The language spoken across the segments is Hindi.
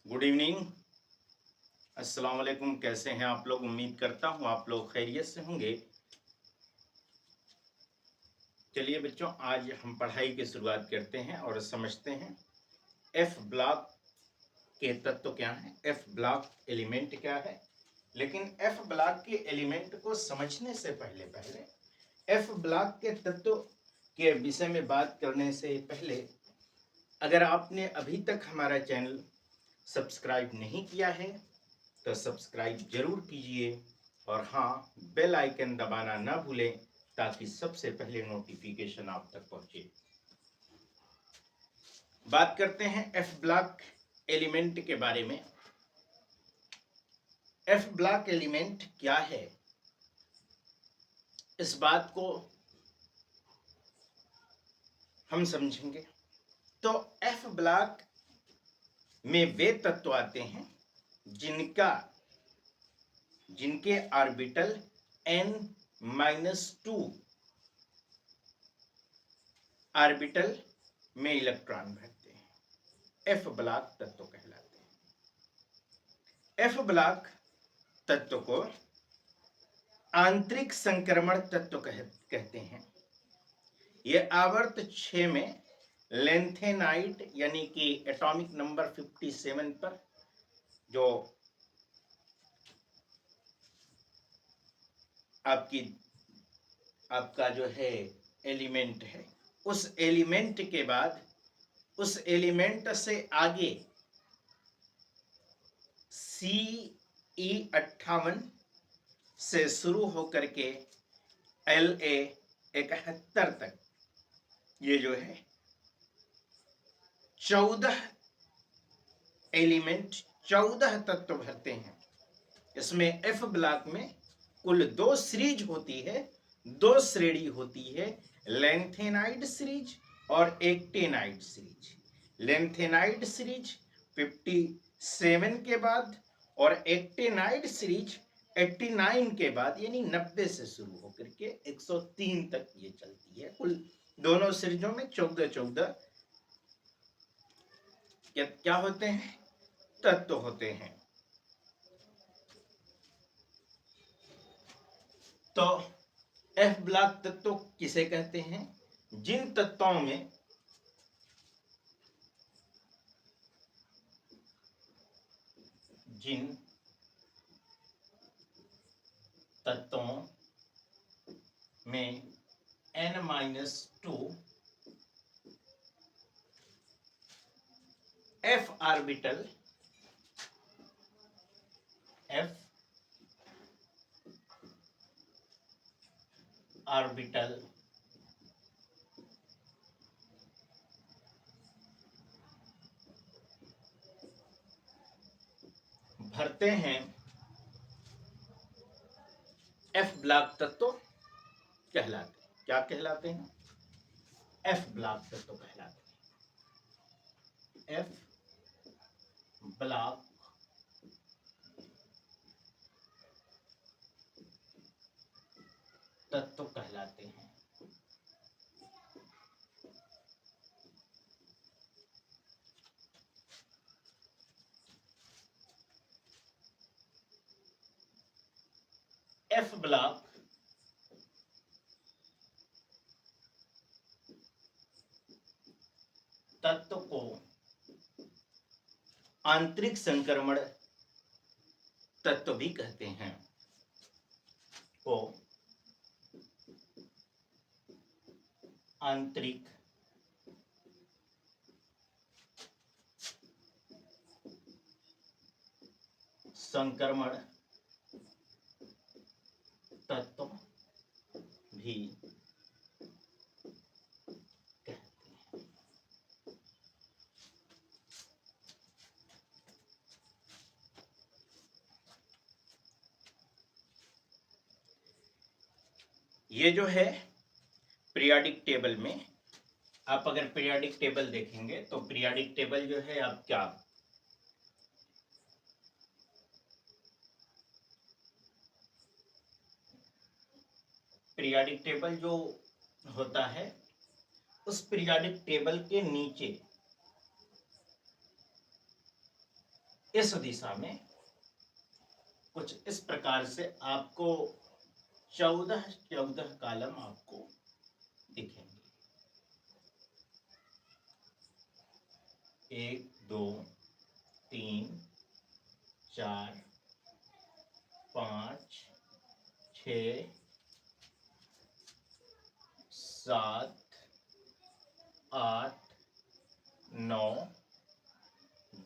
Good evening. अस्सलाम वालेकुम। कैसे हैं आप लोग? उम्मीद करता हूँ आप लोग खैरियत से होंगे। चलिए बच्चों, आज हम पढ़ाई की शुरुआत करते हैं और समझते हैं एफ ब्लॉक के तत्व क्या हैं, एफ ब्लॉक एलिमेंट क्या है। लेकिन एफ ब्लॉक के एलिमेंट को समझने से पहले एफ ब्लॉक के तत्व के विषय में बात करने से पहले, अगर आपने अभी तक हमारा चैनल सब्सक्राइब नहीं किया है तो सब्सक्राइब जरूर कीजिए और हाँ, बेल आइकन दबाना ना भूलें ताकि सबसे पहले नोटिफिकेशन आप तक पहुंचे। बात करते हैं एफ ब्लॉक एलिमेंट के बारे में। एफ ब्लॉक एलिमेंट क्या है, इस बात को हम समझेंगे। तो एफ ब्लॉक में वे तत्व आते हैं जिनके ऑर्बिटल n-2 ऑर्बिटल में इलेक्ट्रॉन भरते हैं, एफ ब्लॉक तत्व कहलाते हैं। एफ ब्लॉक तत्व को आंतरिक संक्रमण तत्व कहते हैं। यह आवर्त 6 में लेंथेनाइट यानी कि एटॉमिक नंबर 57 पर जो आपका जो है एलिमेंट है, उस एलिमेंट के बाद उस एलिमेंट से आगे Ce58 से शुरू होकर के La71 तक ये जो है 14 एलिमेंट 14 तत्व भरते हैं। इसमें एफ ब्लॉक में कुल 2 सीरीज होती है, 2 श्रेणी होती है, लेंथेनाइड सीरीज और एक्टेनाइड सीरीज। लेंथेनाइड सीरीज 57 के बाद और एक्टेनाइड सीरीज 89 के बाद यानी 90 से शुरू होकर के 103 तक ये चलती है। कुल दोनों सीरीजों में 14 क्या होते हैं, तत्व होते हैं। तो एफ ब्लॉक तत्व किसे कहते हैं? जिन तत्वों में n-2 एफ ऑर्बिटल भरते हैं, एफ ब्लॉक तत्व कहलाते हैं। क्या कहलाते हैं? एफ ब्लॉक तत्व कहलाते हैं। एफ ब्लॉक तत्व कहलाते हैं। एफ ब्लॉक तत्व को आंतरिक संक्रमण तत्व भी कहते हैं। को आंतरिक संक्रमण तत्व भी कहते हैं। ये जो है पीरियोडिक टेबल में, आप अगर पीरियोडिक टेबल देखेंगे तो पीरियोडिक टेबल जो है आप क्या पीरियोडिक टेबल जो होता है, उस पीरियोडिक टेबल के नीचे इस दिशा में कुछ इस प्रकार से आपको 14 कॉलम आपको दिखेंगे। 1 2 3 4 5 6 7 8 9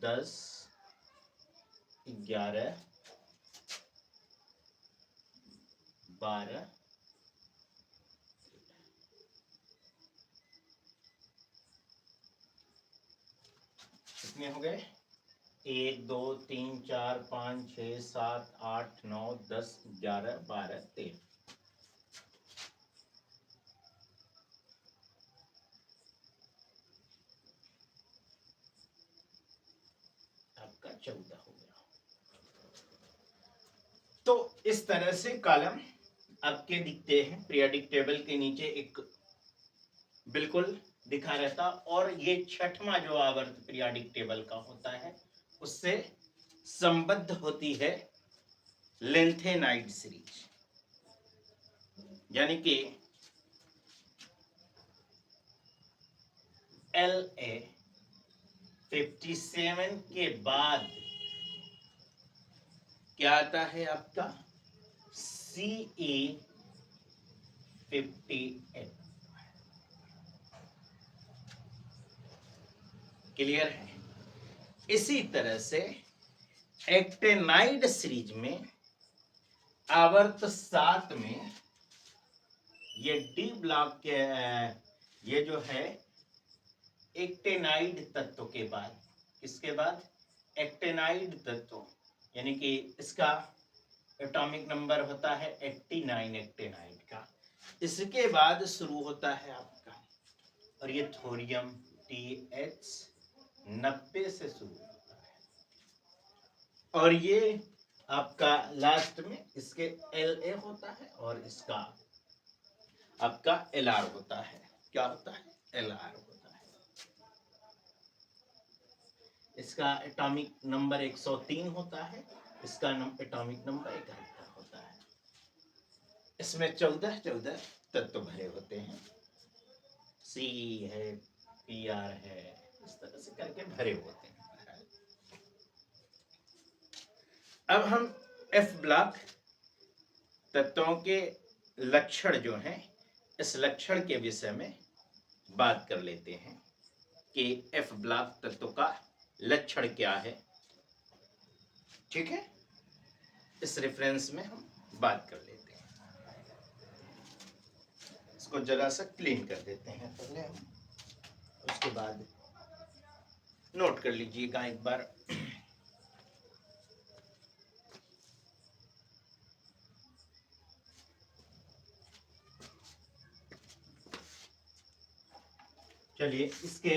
10 11 12 कितने हो गए? 1 2 3 4 5 6 7 8 9 10 11 12 13। आपका 14 हो गया। तो इस तरह से कॉलम आपके दिखते हैं। पीरियोडिक टेबल के नीचे एक बिल्कुल दिखा रहता, और ये छठवां जो आवर्त पीरियोडिक टेबल का होता है उससे संबद्ध होती है लेंथेनाइड सीरीज, यानी कि LA 57 के बाद क्या आता है आपका CE 58। क्लियर है? इसी तरह से एक्टेनाइड सीरीज में आवर्त 7 में ये डी ब्लॉक के ये जो है एक्टेनाइड तत्व के बाद, इसके बाद एक्टेनाइड तत्व, यानी कि इसका एटॉमिक नंबर होता है 89 एक्टेनाइड का। इसके बाद शुरू होता है आपका, और ये थोरियम TH 90 से शुरू होता है, और ये आपका लास्ट में इसके LA होता है और इसका आपका LR होता है। क्या होता है? LR होता है। इसका एटॉमिक नंबर 103 होता है, इसका एटॉमिक नंबर 71 होता है। इसमें 14 तत्व भरे होते हैं। C है, PR है, इस तरह से करके भरे होते हैं। अब हम F ब्लॉक तत्वों के लक्षण जो हैं, इस लक्षण के विषय में बात कर लेते हैं कि F ब्लॉक तत्व का लक्षण क्या है। ठीक है, इस रेफरेंस में हम बात कर लेते हैं। इसको जरा सा क्लीन कर देते हैं पहले हम, उसके बाद नोट कर लीजिएगा एक बार। चलिए इसके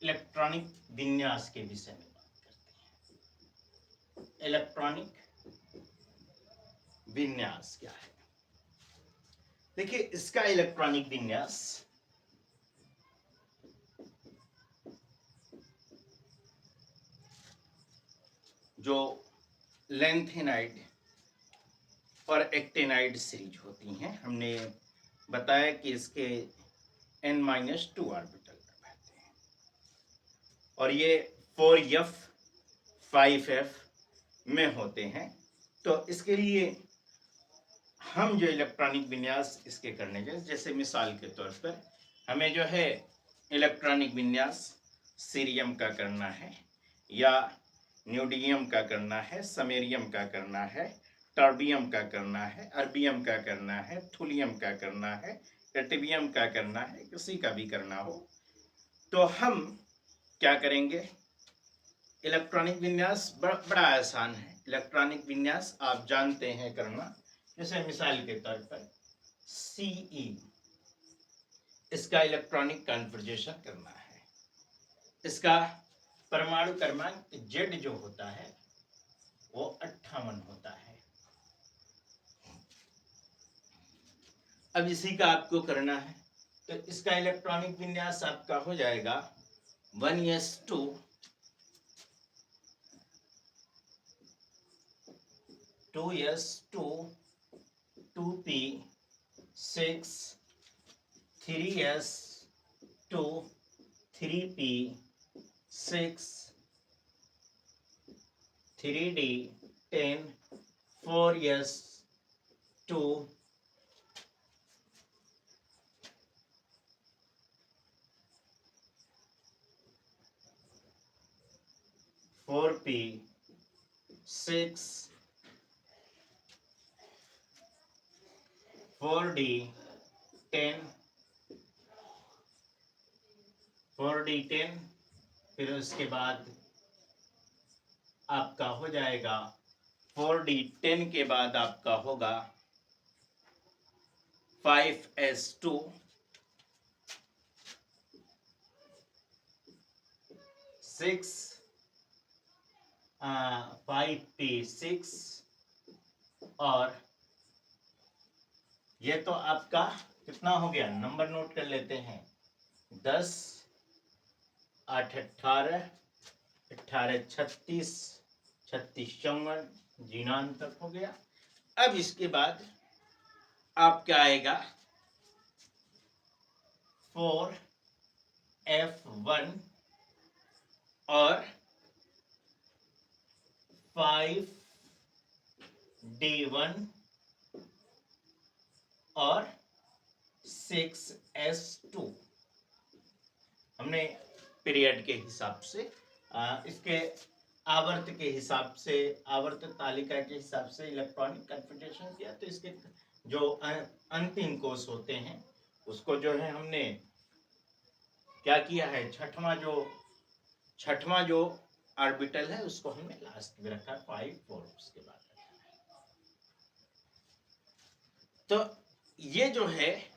इलेक्ट्रॉनिक विन्यास के विषय में बात करते हैं। इलेक्ट्रॉनिक विन्यास क्या है? देखिए, इसका इलेक्ट्रॉनिक विन्यास जो लेंथेनाइड और एक्टेनाइड सीरीज होती हैं, हमने बताया कि इसके N-2 ऑर्बिटल रहते हैं, और ये 4f 5f में होते हैं। तो इसके लिए हम जो इलेक्ट्रॉनिक विन्यास इसके करने के, जैसे मिसाल के तौर पर हमें जो है इलेक्ट्रॉनिक विन्यास सीरियम का करना है, या न्यूडियम का करना है, समेरियम का करना है, टर्बियम का करना है, अर्बियम का करना है, थुलियम का करना है, एटिबियम का करना है, किसी का भी करना हो, तो हम क्या करेंगे? इलेक्ट्रॉनिक विन्यास बड़ा आसान है। इलेक्ट्रॉनिक विन्यास आप जानते हैं करना। जैसे मिसाल के तौर पर CE, इसका इलेक्ट्रॉनिक कॉन्फ़िगरेशन करना है। इसका परमाणु क्रमांक Z जो होता है वो 58 होता है। अब इसी का आपको करना है, तो इसका इलेक्ट्रॉनिक विन्यास आपका हो जाएगा 1s2 2s2 2p 6 3s2 3p 6 3d 10 4s2 4p 6 4d 10 4d 10 फिर उसके बाद आपका हो जाएगा 4d 10 के बाद आपका होगा 5s2 6 5p6 और ये तो आपका कितना हो गया, नंबर नोट कर लेते हैं। 10 8 18 18 36 36 54 जीनान तक हो गया। अब इसके बाद आपका आएगा 4f1 और 5d1 और 6s2 हमने पीरियड के हिसाब से इसके आवर्त के हिसाब से, आवर्त तालिका के हिसाब से इलेक्ट्रॉनिक कन्फिगरेशन किया। तो इसके जो अंतिम कोष होते हैं उसको जो है हमने क्या किया है, छठवां जो ऑर्बिटल है उसको हमने लास्ट में रखा 5 4 उसके बाद रखा है। तो ये जो है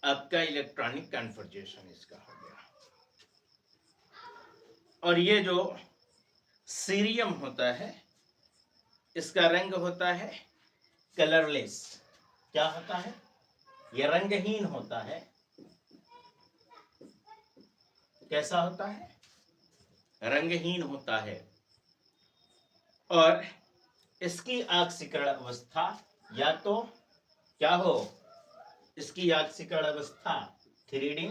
आपका इलेक्ट्रॉनिक कन्फिगरेशन इसका हो गया। और ये जो सीरियम होता है इसका रंग होता है कलरलेस। क्या होता है, ये रंगहीन होता है। कैसा होता है, रंगहीन होता है। और इसकी आक्सीकरण अवस्था या तो क्या हो, इसकी आक्सीकरण अवस्था 3d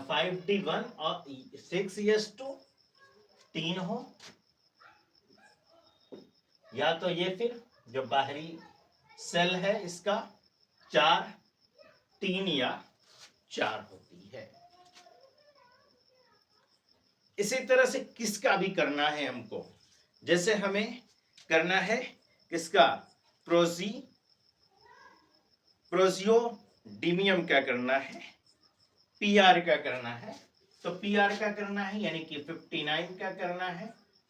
5d1 और 6s2 3 हो, या तो ये फिर जो बाहरी सेल है इसका 4 3 या 4 होती है। इसी तरह से किसका भी करना है हमको, जैसे हमें करना है किसका, प्रोजियोडीमियम का करना है, पीआर का करना है। तो पीआर का करना है यानी कि 59 का करना है।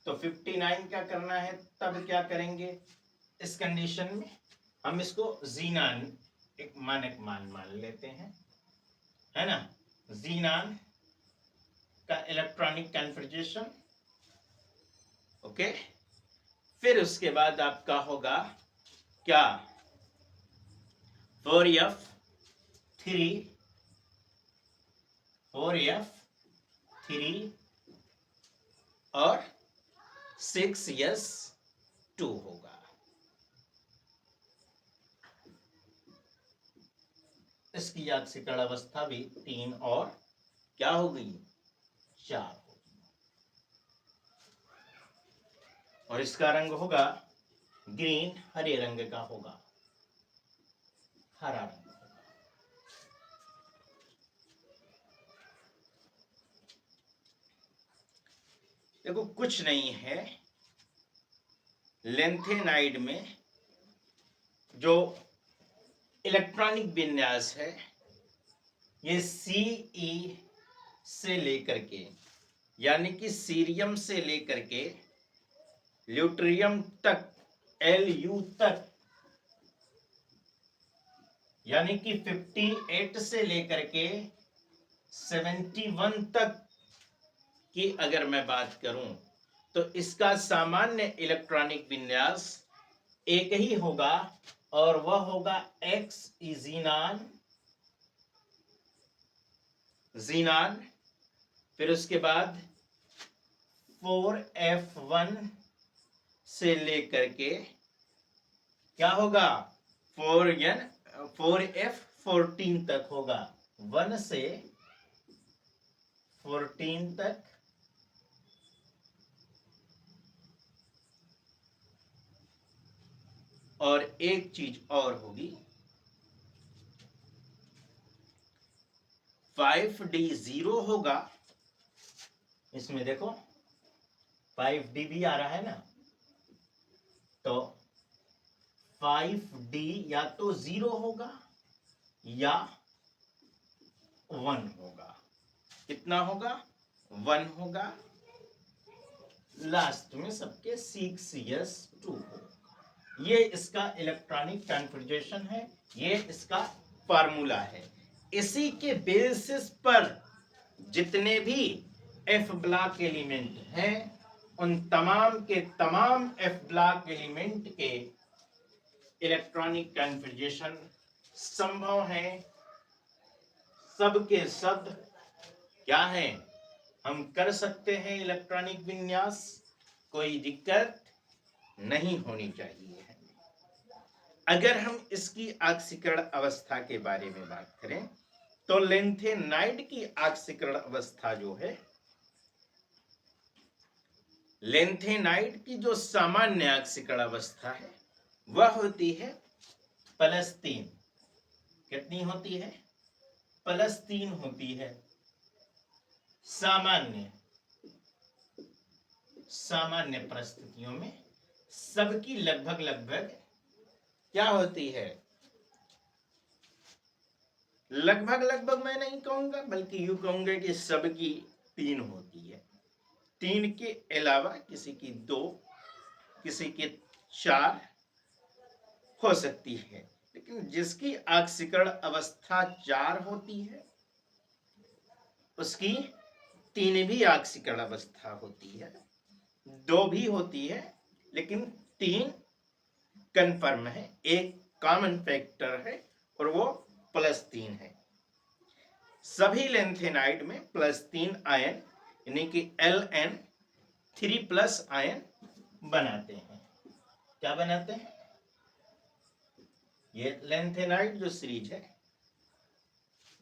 तो 59 का करना है तब क्या करेंगे, इस कंडीशन में हम इसको जीनान एक मानक मान लेते हैं, है ना। जीनान का इलेक्ट्रॉनिक कन्फिगरेशन, ओके। फिर उसके बाद आपका होगा क्या, 4f3 और 6s2 होगा। इसकी आक्सीकरण अवस्था भी 3 और क्या हो गई, 4 होगी। और इसका रंग होगा ग्रीन, हरे रंग का होगा, हरा रंग होगा। देखो कुछ नहीं है, लेंथेनाइड में जो इलेक्ट्रॉनिक विन्यास है ये CE से लेकर के यानी कि सीरियम से लेकर के ल्यूट्रियम तक, LU तक, यानी कि 58 से लेकर के 71 तक की अगर मैं बात करूं तो इसका सामान्य इलेक्ट्रॉनिक विन्यास एक ही होगा और वह होगा X जीनान। फिर उसके बाद 4f1 से लेकर के क्या होगा 4F14 तक होगा, 1 से 14 तक और एक चीज और होगी 5D0 होगा, इसमें देखो 5D भी आ रहा है ना, तो 5D या तो 0 होगा या 1 होगा। कितना होगा? 1 होगा। लास्ट में सबके 6s2 हो। ये इसका इलेक्ट्रॉनिक कन्फिग्रेशन है, ये इसका फार्मूला है। इसी के बेसिस पर जितने भी एफ ब्लॉक एलिमेंट हैं उन तमाम के तमाम एफ ब्लॉक एलिमेंट के इलेक्ट्रॉनिक कन्फिग्रेशन संभव है। सब के सब क्या है, हम कर सकते हैं इलेक्ट्रॉनिक विन्यास, कोई दिक्कत नहीं होनी चाहिए है। अगर हम इसकी ऑक्सीकरण अवस्था के बारे में बात करें तो लेंथेनाइड की ऑक्सीकरण अवस्था जो है, लेंथेनाइड की जो सामान्य ऑक्सीकरण अवस्था है वह होती है +3। कितनी होती है? +3 होती है। सामान्य परिस्थितियों में सबकी लगभग क्या होती है? लगभग मैं नहीं कहूंगा, बल्कि यूं कहूंगा कि सबकी 3 होती है। 3 के अलावा किसी की 2, किसी के 4 हो सकती है, लेकिन जिसकी ऑक्सीकरण अवस्था 4 होती है उसकी 3 भी ऑक्सीकरण अवस्था होती है, 2 भी होती है, लेकिन 3 कंफर्म है, एक कॉमन फैक्टर है और वो +3 है। सभी लेंथेनाइड में +3 आयन यानी कि Ln 3+ आयन बनाते हैं। क्या बनाते हैं? ये लेंथेनाइड जो सीरीज है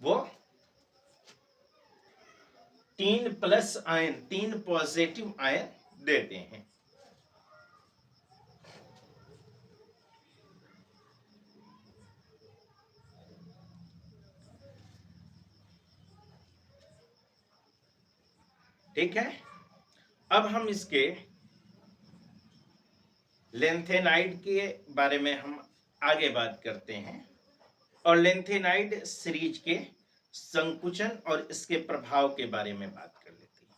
वो 3+ आयन, 3 पॉजिटिव आयन देते हैं। ठीक है, अब हम इसके लेंथेनाइड के बारे में हम आगे बात करते हैं और लेंथेनाइड सीरीज के संकुचन और इसके प्रभाव के बारे में बात कर लेते हैं।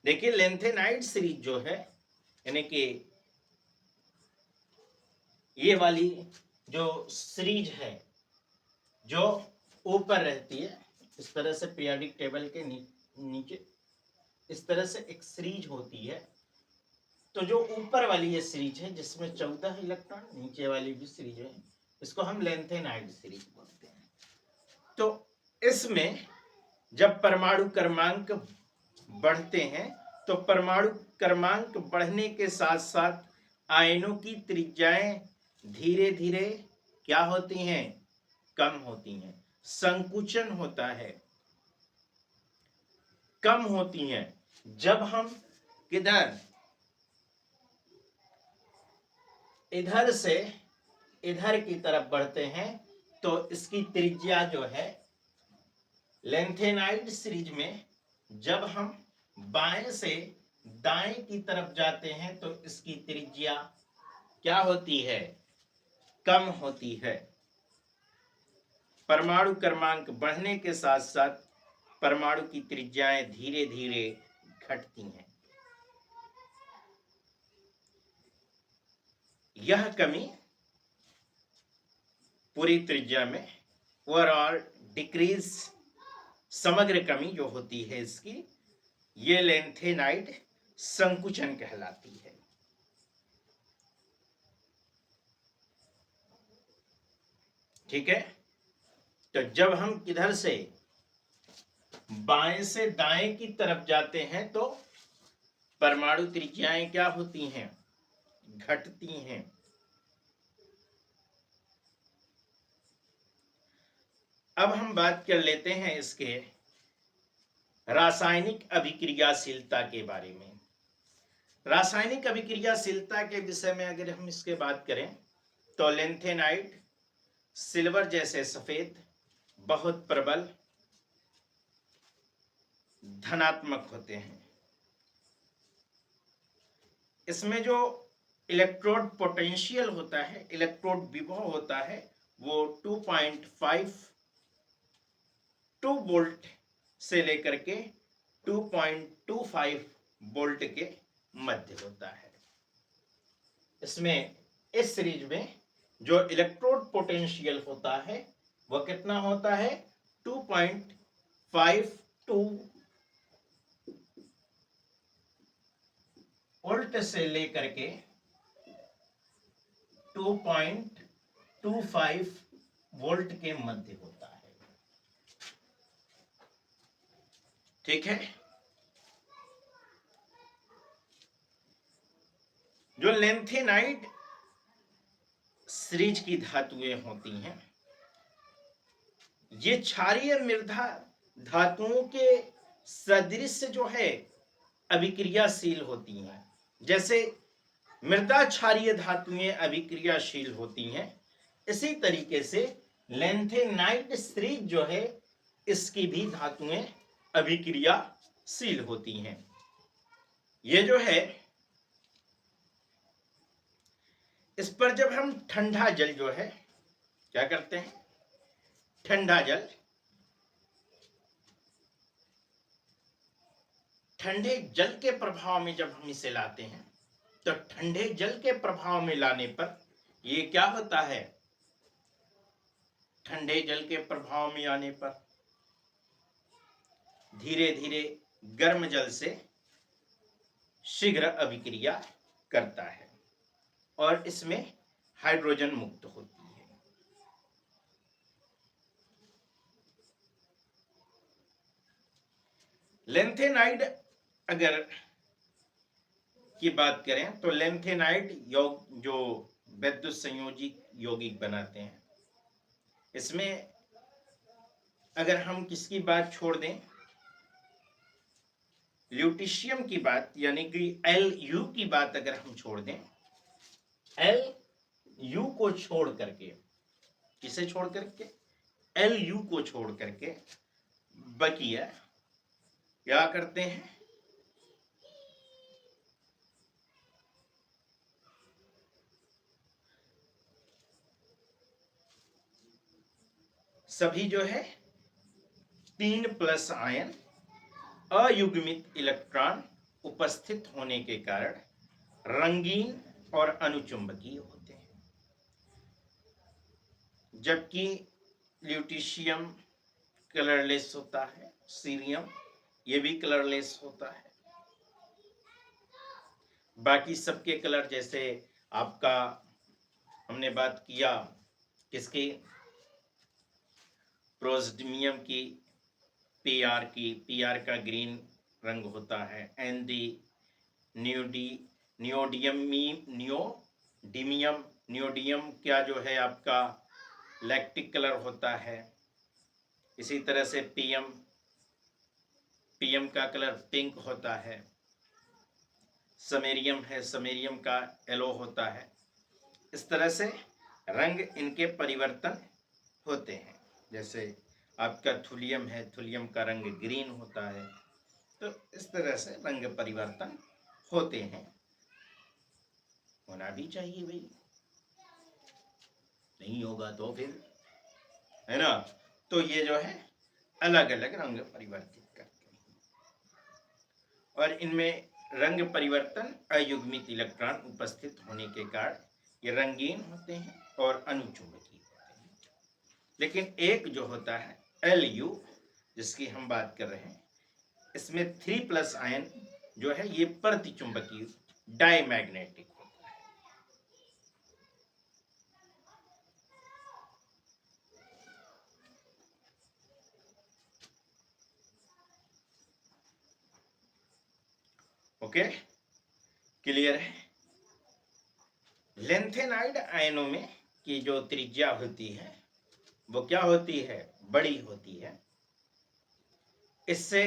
देखिए, लेंथेनाइड सीरीज जो है यानी कि ये वाली जो सीरीज है जो ऊपर रहती है, इस तरह से पीरियोडिक टेबल के नीचे इस तरह से एक सीरीज होती है, तो जो ऊपर वाली ये सीरीज है जिसमें 14 इलेक्ट्रॉन, नीचे वाली भी सीरीज है, इसको हम लेंथेनाइड सीरीज बोलते हैं। तो इसमें जब परमाणु क्रमांक बढ़ते हैं तो परमाणु क्रमांक बढ़ने के साथ साथ आयनों की त्रिज्याएं धीरे धीरे क्या होती हैं? कम होती हैं। संकुचन होता है, कम होती हैं। जब हम इधर से इधर की तरफ बढ़ते हैं तो इसकी त्रिज्या जो है लेंथेनाइड सीरीज में, जब हम बाएं से दाएं की तरफ जाते हैं तो इसकी त्रिज्या क्या होती है? कम होती है। परमाणु क्रमांक बढ़ने के साथ साथ परमाणु की त्रिज्याएं धीरे धीरे घटती हैं। यह कमी पूरी त्रिज्या में ओवरऑल डिक्रीज, समग्र कमी जो होती है इसकी, ये लेंथेनाइड संकुचन कहलाती है। ठीक है, तो जब हम किधर से बाएं से दाएं की तरफ जाते हैं तो परमाणु त्रिज्याएं क्या होती हैं? घटती हैं। अब हम बात कर लेते हैं इसके रासायनिक अभिक्रियाशीलता के बारे में। रासायनिक अभिक्रियाशीलता के विषय में अगर हम इसके बात करें तो लेंथेनाइड सिल्वर जैसे सफेद बहुत प्रबल धनात्मक होते हैं। इसमें जो इलेक्ट्रोड पोटेंशियल होता है, इलेक्ट्रोड विभव होता है, वो 2.52 वोल्ट से लेकर के 2.25 वोल्ट के मध्य होता है। इसमें इस सीरीज में जो इलेक्ट्रोड पोटेंशियल होता है वह कितना होता है? 2.52 वोल्ट से लेकर के 2.25 वोल्ट के मध्य होता है। ठीक है। जो लेंथेनाइड सीरीज की धातुएं होती हैं, ये क्षारीय मृदा धातुओं के सदृश जो है अभिक्रियाशील होती हैं। जैसे मृदा क्षारीय धातुएं अभिक्रियाशील होती हैं, इसी तरीके से लेंथेनाइड सीरीज जो है इसकी भी धातुएं अभिक्रियाशील होती हैं। ये जो है इस पर जब हम ठंडा जल जो है क्या करते हैं, ठंडा जल ठंडे जल के प्रभाव में जब हम इसे लाते हैं तो ठंडे जल के प्रभाव में लाने पर ये क्या होता है, ठंडे जल के प्रभाव में आने पर धीरे धीरे गर्म जल से शीघ्र अभिक्रिया करता है और इसमें हाइड्रोजन मुक्त होती है। लेंथेनाइड अगर की बात करें तो लेंथेनाइड जो विद्युत संयोजी यौगिक बनाते हैं, इसमें अगर हम किसकी बात छोड़ दें, ल्यूटीशियम की बात यानी कि Lu की बात अगर हम छोड़ दें, Lu को छोड़ करके, किसे छोड़ करके, Lu को छोड़ करके बकिया क्या करते हैं, सभी जो है 3+ आयन अयुग्मित इलेक्ट्रॉन उपस्थित होने के कारण रंगीन और अनुचुंबकीय होते हैं, जबकि ल्यूटीशियम कलरलेस होता है, सीरियम ये भी कलरलेस होता है। बाकी सबके कलर, जैसे आपका हमने बात किया किसकी, प्रोस्डमियम की, पीआर का ग्रीन रंग होता है, एनडी नियोडियम क्या जो है आपका लैक्टिक कलर होता है। इसी तरह से पीएम का कलर पिंक होता है। समेरियम है, समेरियम का येलो होता है। इस तरह से रंग इनके परिवर्तन होते हैं। जैसे आपका थुलियम है, थुलियम का रंग ग्रीन होता है। तो इस तरह से रंग परिवर्तन होते हैं, होना भी चाहिए भाई, नहीं होगा तो फिर है ना। तो ये जो है अलग अलग रंग परिवर्तित करते हैं और इनमें रंग परिवर्तन अयुग्मित इलेक्ट्रॉन उपस्थित होने के कारण ये रंगीन होते हैं और अनुचुंबकीय होते हैं। लेकिन एक जो होता है Lu जिसकी हम बात कर रहे हैं, इसमें 3+ आयन जो है ये प्रतिचुंबकीय डायमैग्नेटिक होता है। ओके, क्लियर है। लेंथेनाइड आयनों में की जो त्रिज्या होती है वो क्या होती है, बड़ी होती है। इससे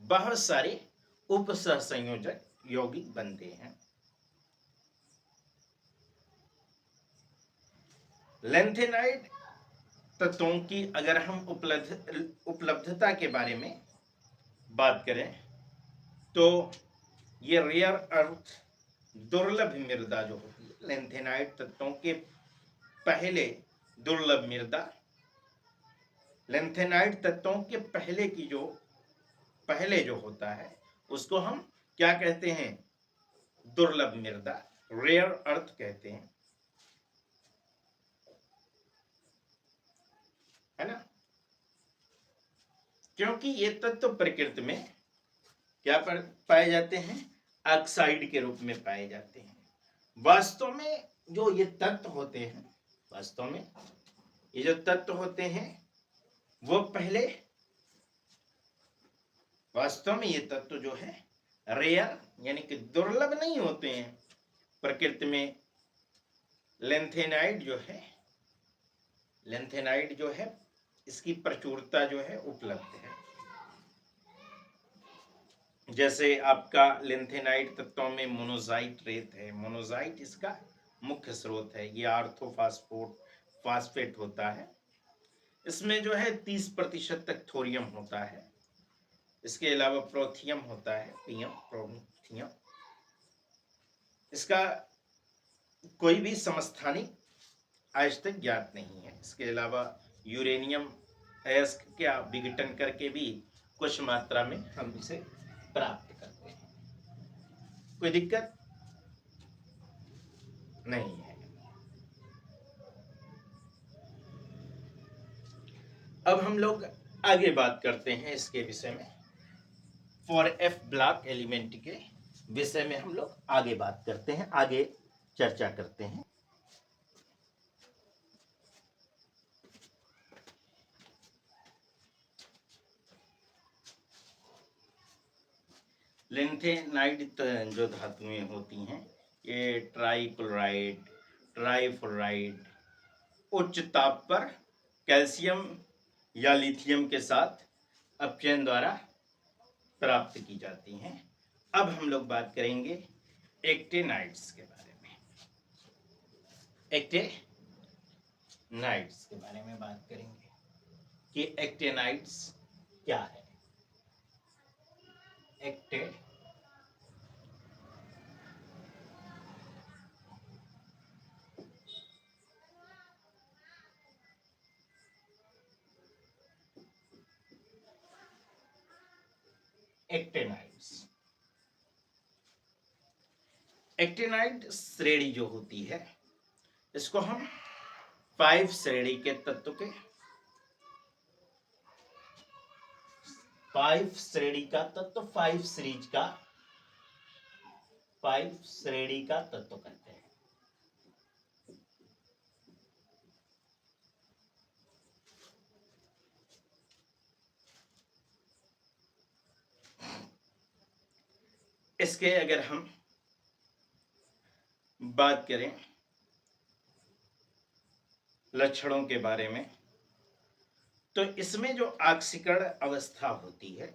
बहुत सारे उपसहसंयोजक यौगिक बनते हैं। लैंथेनाइड तत्वों की अगर हम उपलब्धता के बारे में बात करें तो ये रेयर अर्थ, दुर्लभ मृदा जो होती है, लैंथेनाइड तत्वों के पहले दुर्लभ मृदा, लैंथेनाइड तत्वों के पहले जो होता है उसको हम क्या कहते हैं? दुर्लभ मृदा, रेयर अर्थ कहते हैं, है ना। क्योंकि ये तत्व प्रकृति में क्या पाए जाते हैं? ऑक्साइड के रूप में पाए जाते हैं। वास्तव में जो ये तत्व होते हैं, वास्तव में ये जो तत्व होते हैं वो पहले, वास्तव में ये तत्व जो है रेयर यानी कि दुर्लभ नहीं होते हैं। प्रकृति में लैंथेनाइड जो है इसकी प्रचुरता जो है उपलब्ध है। जैसे आपका लैंथेनाइड तत्वों में मोनोजाइट रेत है, मोनोजाइट इसका मुख्य स्रोत है। ये आर्थोफास्फेट होता है। इसमें जो है 30% तक थोरियम होता है। इसके अलावा प्रोथियम होता है, प्रोथियम। इसका कोई भी समस्थानिक आज तक ज्ञात नहीं है। इसके अलावा यूरेनियम अयस्क का विघटन करके भी कुछ मात्रा में हम इसे प्राप्त करते हैं। कोई दिक्कत नहीं है। अब हम लोग आगे बात करते हैं इसके विषय में। फॉर एफ ब्लॉक एलिमेंट के विषय में हम लोग आगे बात करते हैं, आगे चर्चा करते हैं। लैंथेनाइड जो धातुएं होती हैं ये ट्राइक्लोराइड, ट्राइफ्लोराइड उच्च ताप पर कैल्शियम या लिथियम के साथ अपचयन द्वारा प्राप्त की जाती हैं। अब हम लोग बात करेंगे एक्टेनाइड्स के बारे में। एक्टेनाइड्स के बारे में बात करेंगे कि एक्टेनाइड्स क्या है। एक्टेनाइड श्रेणी जो होती है इसको हम 5 श्रेणी के तत्व के 5 श्रेणी का तत्व 5 सीरीज का 5 श्रेणी का तत्व कहते हैं। इसके अगर हम बात करें लक्षणों के बारे में तो इसमें जो ऑक्सीकरण अवस्था होती है,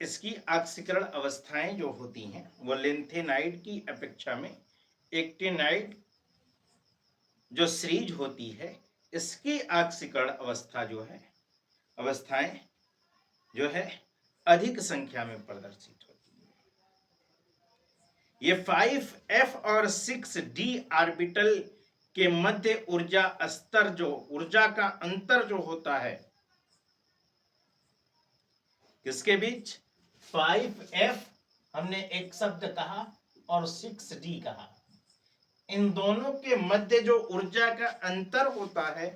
इसकी ऑक्सीकरण अवस्थाएं जो होती हैं वो लैंथेनाइड की अपेक्षा में एक्टेनाइड जो सीरीज होती है इसकी ऑक्सीकरण अवस्था जो है, अवस्थाएं जो है अधिक संख्या में प्रदर्शित होती है। ये 5f और 6d ऑर्बिटल के मध्य ऊर्जा स्तर जो ऊर्जा का अंतर जो होता है किसके बीच, 5f हमने एक शब्द कहा और 6d कहा, इन दोनों के मध्य जो ऊर्जा का अंतर होता है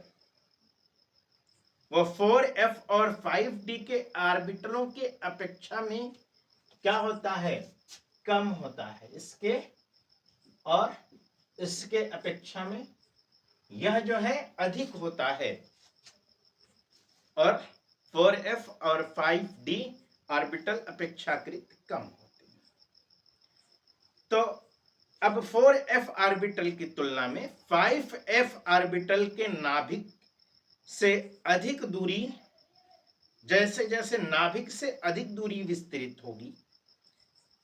वो 4f और 5d के ऑर्बिटलों के अपेक्षा में क्या होता है, कम होता है। इसके और इसके अपेक्षा में यह जो है अधिक होता है और 4f और 5d ऑर्बिटल अपेक्षाकृत कम होते हैं। तो अब 4f ऑर्बिटल की तुलना में 5f ऑर्बिटल के नाभिक से अधिक दूरी, जैसे जैसे नाभिक से अधिक दूरी विस्तृत होगी,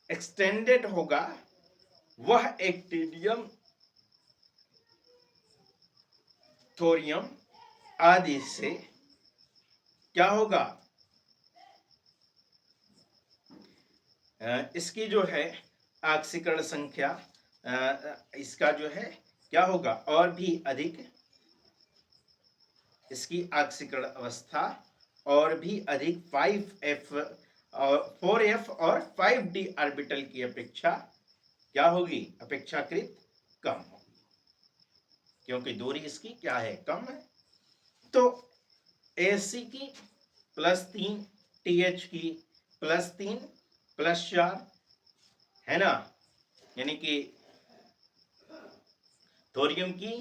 एक्सटेंडेड होगा, वह एक्टिनियम, थोरियम आदि से क्या होगा, इसकी जो है ऑक्सीकरण संख्या, इसका जो है क्या होगा, और भी अधिक, इसकी ऑक्सीकरण अवस्था और भी अधिक 5f और 4f और 5d ऑर्बिटल की अपेक्षा क्या होगी, अपेक्षाकृत कम होगी, क्योंकि दूरी इसकी क्या है, कम है। तो AC की +3, TH की +3 +4 है ना, यानी कि थोरियम की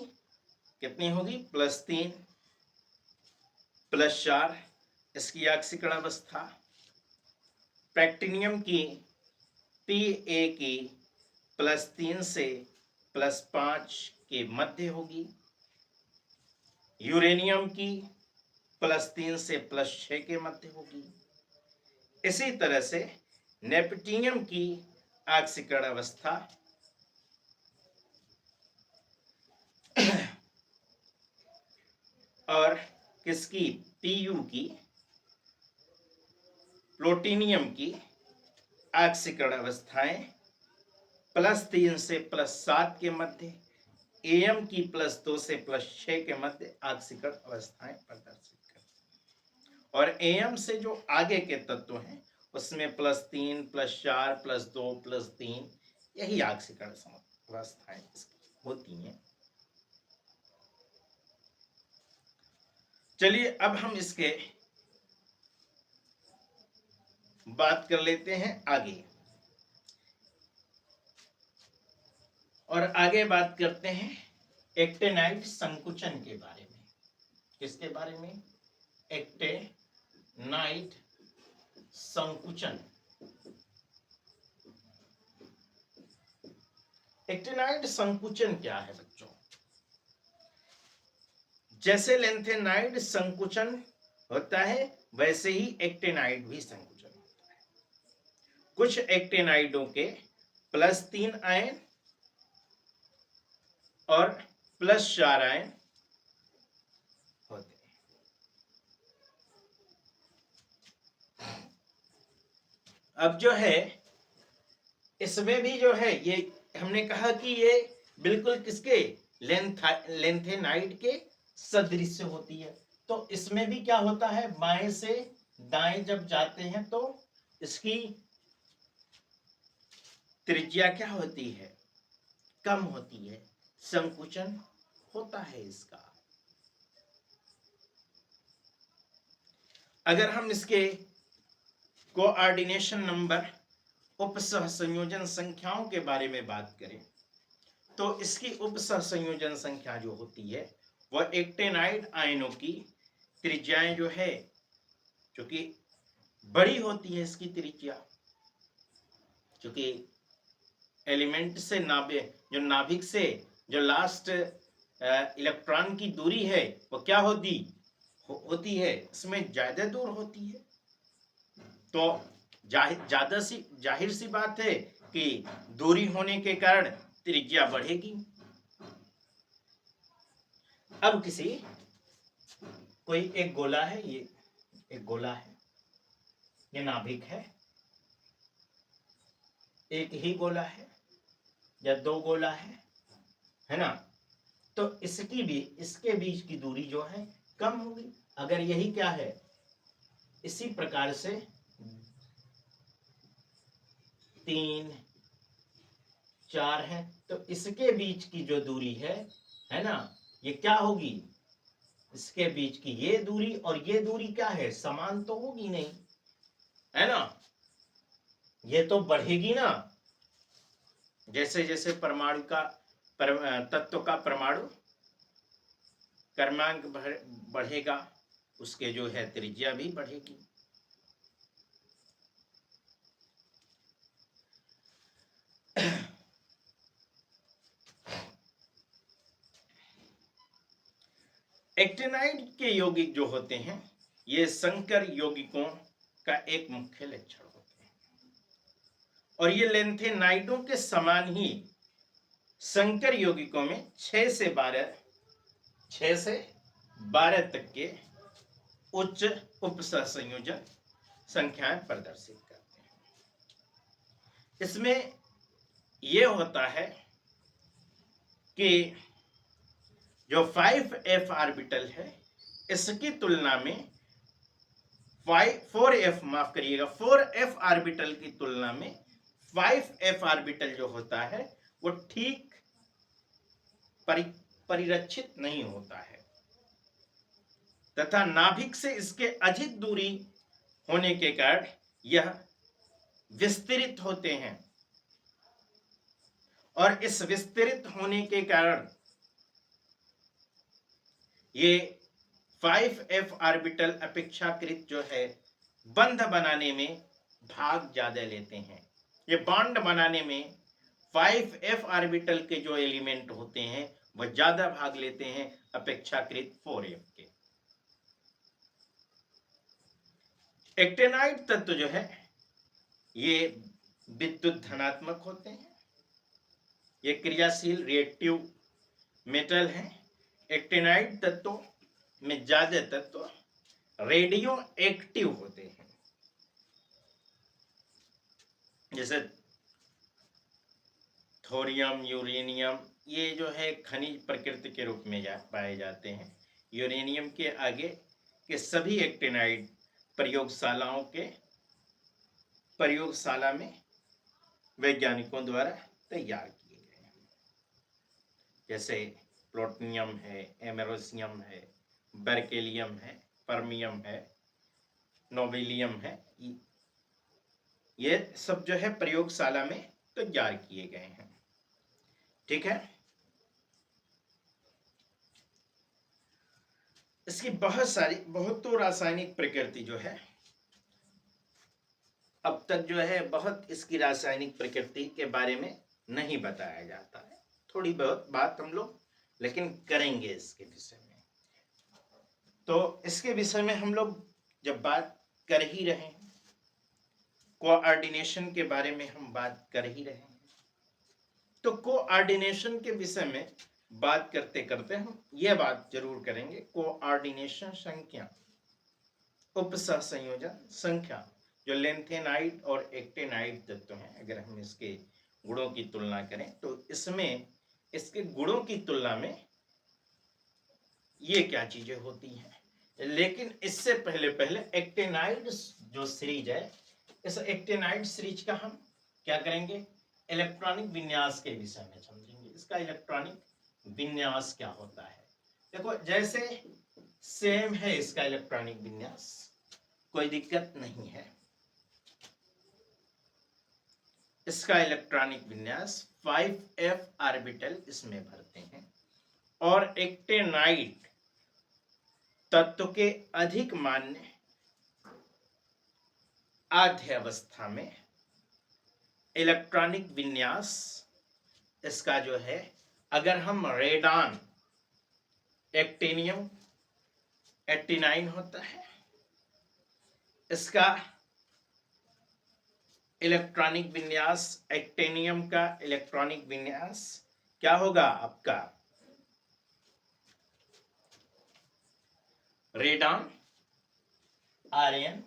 कितनी होगी, +3 +4 इसकी ऑक्सीकरण अवस्था, पैक्टिनियम की Pa की +3 से +5 के मध्य होगी, यूरेनियम की +3 से +6 के मध्य होगी। इसी तरह से नेपटियम की ऑक्सीकरण अवस्था और किसकी, Pu की, प्लूटोनियम की ऑक्सीकरण अवस्थाएं +3 से +7 के मध्य, Am की +2 से +6 के मध्य ऑक्सीकरण अवस्थाएं प्रदर्शित करती, और Am से जो आगे के तत्व हैं उसमें +3 +4 +2 +3 यही ऑक्सीकरण अवस्थाएं होती हैं। चलिए अब हम इसके बात कर लेते हैं आगे, और आगे बात करते हैं एक्टिनाइड संकुचन के बारे में। किसके बारे में, एक्टिनाइड संकुचन। एक्टिनाइड संकुचन क्या है बच्चों, जैसे लेंथेनाइड संकुचन होता है वैसे ही एक्टिनाइड भी संकुचन होता है। कुछ एक्टिनाइडों के +3 आयन और +4 आयन होते हैं। अब जो है इसमें भी जो है, ये हमने कहा कि ये बिल्कुल किसके, लेंथेनाइड के सदृश होती है। तो इसमें भी क्या होता है, बाएं से दाएं जब जाते हैं तो इसकी त्रिज्या क्या होती है, कम होती है, संकुचन होता है इसका। अगर हम इसके कोऑर्डिनेशन नंबर, उपसह संयोजन संख्याओं के बारे में बात करें तो इसकी उपसह संयोजन संख्या जो होती है वह एक्टिनाइड आयनों की त्रिज्याएं जो है, चूंकि बड़ी होती है इसकी त्रिज्या, चूंकि एलिमेंट से जो नाभिक से जो लास्ट इलेक्ट्रॉन की दूरी है वो क्या होती है, इसमें ज्यादा दूर होती है। तो जाहिर सी बात है कि दूरी होने के कारण त्रिज्या बढ़ेगी। अब कोई एक गोला है, ये एक गोला है, ये नाभिक है, एक ही गोला है या दो गोला है ना, तो इसके बीच की दूरी जो है कम होगी। अगर यही क्या है, इसी प्रकार से 3 4 है तो इसके बीच की जो दूरी है ना, ये क्या होगी, इसके बीच की ये दूरी और ये दूरी क्या है, समान तो होगी नहीं, है ना, ये तो बढ़ेगी ना, जैसे जैसे परमाणु का तत्व का परमाणु क्रमांक बढ़ेगा उसके जो है त्रिज्या भी बढ़ेगी। एक्टिनाइड के यौगिक जो होते हैं ये संकर यौगिकों का एक मुख्य लक्षण होते हैं और ये लेंथेनाइडों के समान ही संकर यौगिकों में 6 से 12 तक के उच्च उपसहसंयोजन संख्याएं प्रदर्शित करते हैं। इसमें यह होता है कि जो 5f ऑर्बिटल है इसकी तुलना में 4f ऑर्बिटल की तुलना में 5f ऑर्बिटल जो होता है वो ठीक परिरक्षित नहीं होता है तथा नाभिक से इसके अधिक दूरी होने के कारण यह विस्तृत होते हैं और इस विस्तृत होने के कारण ये 5f ऑर्बिटल अपेक्षाकृत जो है बंध बनाने में भाग ज्यादा लेते हैं। ये बॉन्ड बनाने में 5f ऑर्बिटल के जो एलिमेंट होते हैं वह ज्यादा भाग लेते हैं अपेक्षाकृत 4f के। एक्टिनाइड तत्व जो है ये विद्युत धनात्मक होते हैं, ये क्रियाशील रिएक्टिव मेटल है। एक्टिनाइड तत्वों में ज्यादा तत्व रेडियो एक्टिव होते हैं, जैसे थोरियम, यूरेनियम, ये जो है खनिज प्रकृति के रूप में पाए जाते हैं। यूरेनियम के आगे के सभी एक्टिनाइड प्रयोगशाला में वैज्ञानिकों द्वारा तैयार किए गए हैं, जैसे प्लूटोनियम है, एमेरोसियम है, बर्केलियम है, परमियम है, नोबेलियम है। ये सब जो है प्रयोगशाला में तैयार किए गए हैं। ठीक है, इसकी बहुत तो रासायनिक प्रकृति जो है अब तक जो है बहुत इसकी रासायनिक प्रकृति के बारे में नहीं बताया जाता है। थोड़ी बहुत बात हम लोग लेकिन करेंगे इसके विषय में। तो इसके विषय में हम लोग जब बात कर ही रहे हैं, कोऑर्डिनेशन के बारे में हम बात कर ही रहे हैं, तो कोऑर्डिनेशन के विषय में बात करते करते हम यह बात जरूर करेंगे, कोऑर्डिनेशन संख्या, उपसहसंयोजन संख्या जो लेंथेनाइड और एक्टिनाइड तत्व हैं, अगर हम इसके गुणों की तुलना करें तो इसमें इसके गुणों की तुलना में ये क्या चीजें होती हैं। लेकिन इससे पहले एक्टिनाइड जो सीरीज है, इस एक्टिनाइड सीरीज का हम क्या करेंगे, इलेक्ट्रॉनिक विन्यास के विषय में समझेंगे। इसका इलेक्ट्रॉनिक विन्यास क्या होता है। देखो, जैसे सेम है इसका इलेक्ट्रॉनिक विन्यास, कोई दिक्कत नहीं है। इसका इलेक्ट्रॉनिक विन्यास 5f ऑर्बिटल इसमें भरते हैं और एक्टिनाइड तत्व के अधिक मान्य आद्य अवस्था में इलेक्ट्रॉनिक विन्यास इसका जो है, अगर हम रेडॉन, एक्टिनियम 89 होता है, इसका इलेक्ट्रॉनिक विन्यास, एक्टिनियम का इलेक्ट्रॉनिक विन्यास क्या होगा आपका, रेडॉन आर्यन।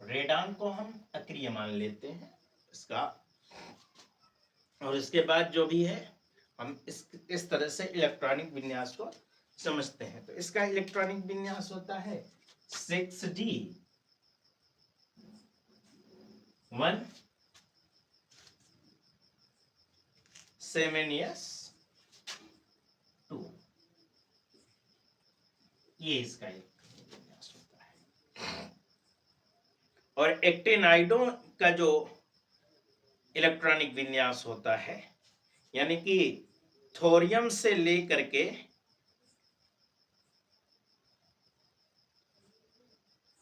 रेडॉन को हम अक्रिय मान लेते हैं इसका, और इसके बाद जो भी है हम इस तरह से इलेक्ट्रॉनिक विन्यास को समझते हैं। तो इसका इलेक्ट्रॉनिक विन्यास होता है 6d 1 7s 2, ये इसका इलेक्ट्रॉनिक विन्यास होता है। और एक्टिनाइडों का जो इलेक्ट्रॉनिक विन्यास होता है, यानी कि थोरियम से लेकर के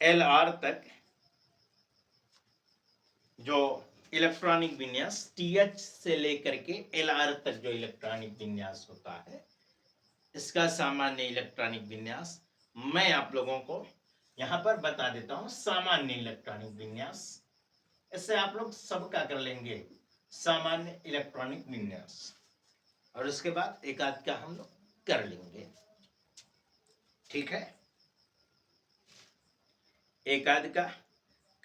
Lr तक जो इलेक्ट्रॉनिक विन्यास, TH से लेकर के Lr तक जो इलेक्ट्रॉनिक विन्यास होता है, इसका सामान्य इलेक्ट्रॉनिक विन्यास मैं आप लोगों को यहां पर बता देता हूं। सामान्य इलेक्ट्रॉनिक विन्यास, इससे आप लोग सबका कर लेंगे सामान्य इलेक्ट्रॉनिक विन्यास, और उसके बाद एक आध का हम लोग कर लेंगे। ठीक है, एक आध का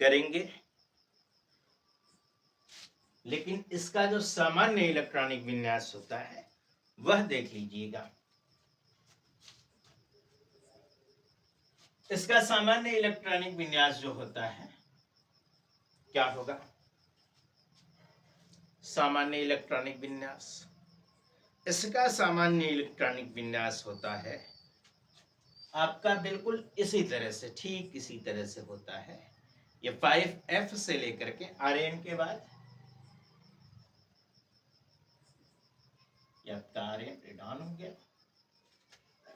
करेंगे, लेकिन इसका जो सामान्य इलेक्ट्रॉनिक विन्यास होता है वह देख लीजिएगा। इसका सामान्य इलेक्ट्रॉनिक विन्यास जो होता है क्या होगा? सामान्य इलेक्ट्रॉनिक विन्यास, इसका सामान्य इलेक्ट्रॉनिक विन्यास होता है आपका बिल्कुल इसी तरह से, ठीक इसी तरह से होता है। ये 5F से लेकर के Rn के बाद आपका Rn रिडॉन हो गया,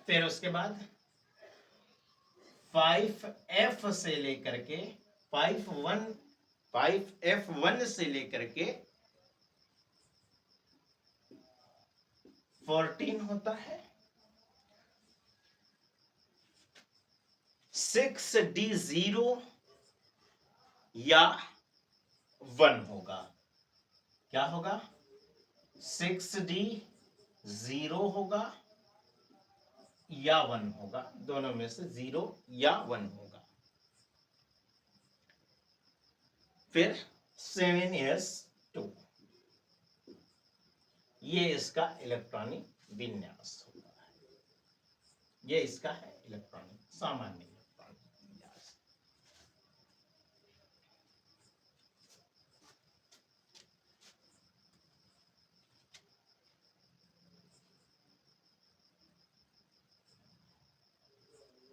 फिर उसके बाद 5F से लेकर के 5F1 से लेकर के 14 होता है। 6D0 या 1 होगा। क्या होगा? 6D0 होगा या 1 होगा, दोनों में से 0 या 1 होगा। फिर 7S2, ये इसका इलेक्ट्रॉनिक विन्यास होता है। ये इसका है इलेक्ट्रॉनिक, सामान्य इलेक्ट्रॉनिक विन्यास।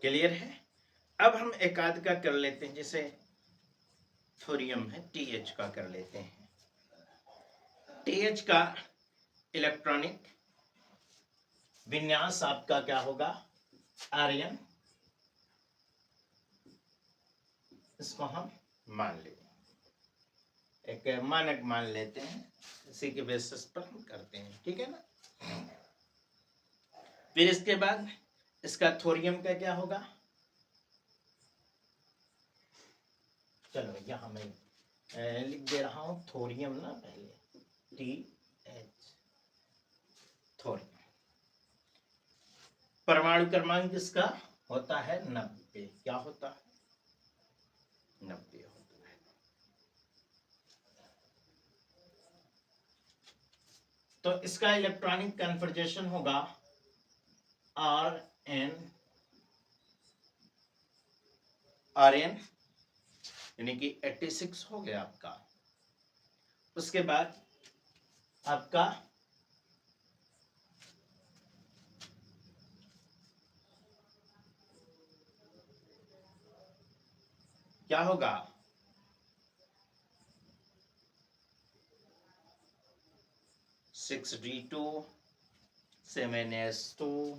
क्लियर है? अब हम एक आध का कर लेते हैं, जैसे थोरियम है, TH का कर लेते हैं। TH का इलेक्ट्रॉनिक विन्यास आपका क्या होगा? Rn, इसको हम मान लेंगे, एक मानक मान लेते हैं, इसी के बेसिस पर हम करते हैं। ठीक है ना? फिर इसके बाद इसका थोरियम का क्या होगा? चलो यहां मैं लिख दे रहा हूं थोरियम ना, पहले TH, थोरियम। परमाणु क्रमांक इसका होता है 90। क्या होता है? 90 होता है। तो इसका इलेक्ट्रॉनिक कन्फर्जेशन होगा Rn यानी कि 86 हो गया आपका। उसके बाद आपका क्या होगा? 6D2, 7S2,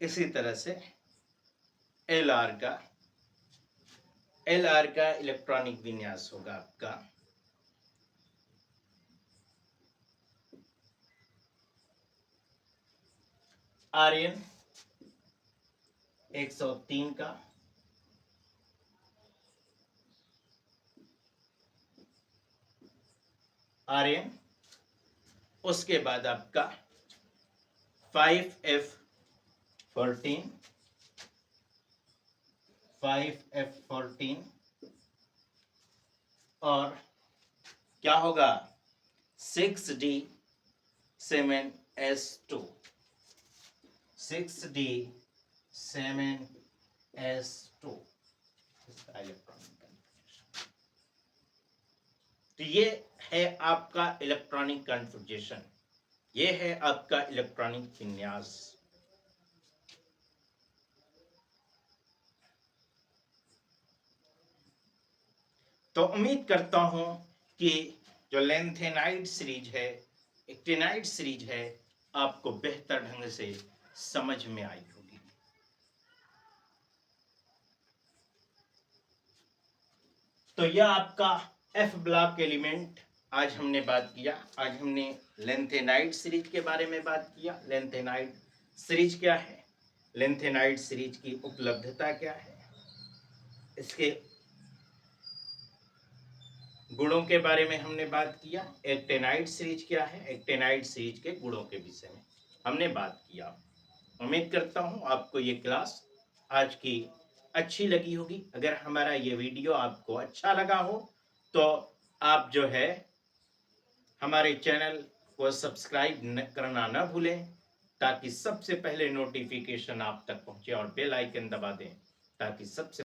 इसी तरह से Lr का इलेक्ट्रॉनिक विन्यास होगा आपका Rn 103 का, Rn, उसके बाद आपका 5F14, 5F14, और क्या होगा? 6D7S2, 6D7S2 इसका इलेक्ट्रॉनिक कन्फर्मेशन। तो ये है आपका इलेक्ट्रॉनिक कन्फर्मेशन, ये है आपका इलेक्ट्रॉनिक विन्यास। तो उम्मीद करता हूं कि जो लैंथेनाइड सीरीज है, एक्टिनाइड सीरीज है, आपको बेहतर ढंग से समझ में आई होगी। तो यह आपका एफ ब्लॉक एलिमेंट आज हमने बात किया। आज हमने लैंथेनाइड सीरीज के बारे में बात किया। लैंथेनाइड सीरीज क्या है, लैंथेनाइड सीरीज की उपलब्धता क्या है, इसके गुणों के बारे में हमने बात किया। एक्टेनाइड सीरीज क्या है, एक्टेनाइड सीरीज के गुणों के विषय में हमने बात किया। उम्मीद करता हूं आपको ये क्लास आज की अच्छी लगी होगी। अगर हमारा ये वीडियो आपको अच्छा लगा हो तो आप जो है हमारे चैनल को सब्सक्राइब करना न भूलें, ताकि सबसे पहले नोटिफिकेशन आप तक पहुंचे, और बेल आइकन दबा दें ताकि सबसे